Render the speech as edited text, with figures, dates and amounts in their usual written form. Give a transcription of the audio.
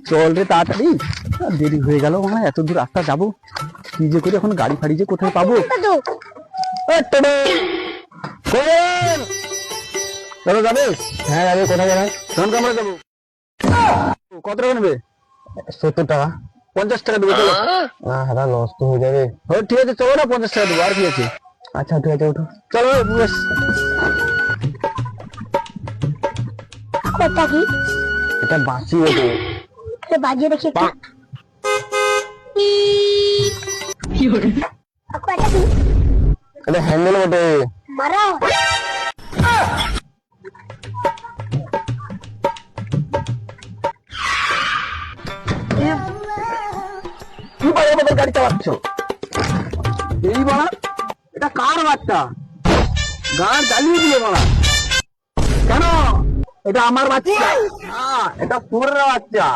চল রে তাড়াতাড়ি, দেরি হয়ে গেল, মানে এত দূর রাস্তা যাবো, কি যে করি এখন, গাড়ি ফাড়ি যে কোথায় পাবো। চলো যাবে? হ্যাঁ যাবে। কোথায় যাবে? তখন আমরা যাবো। কত টাকা নেবে? 70 টাকা। 50 টাকা দেবো চলো। না হ্যাঁ লস তো হয়ে যাবে। ঠিক আছে চলো না, 50 টাকা দেবো, আর কি আছে। আচ্ছা ঠিক আছে ওঠো চলো। এটা কি? এটা বাঁশি ওঠে। বাজিয়ে দেখি একটু। এটা কি? এটা হ্যান্ডেল ওঠে। মারাও। কি বাড়ি আমাদের গাড়ি চালাচ্ছ? এই বাড়া, এটা কার বাচ্চা? গান জ্বালিয়ে দিলে বাড়া। কেন? এটা আমার বাচ্চা। এটা তোর বাচ্চা।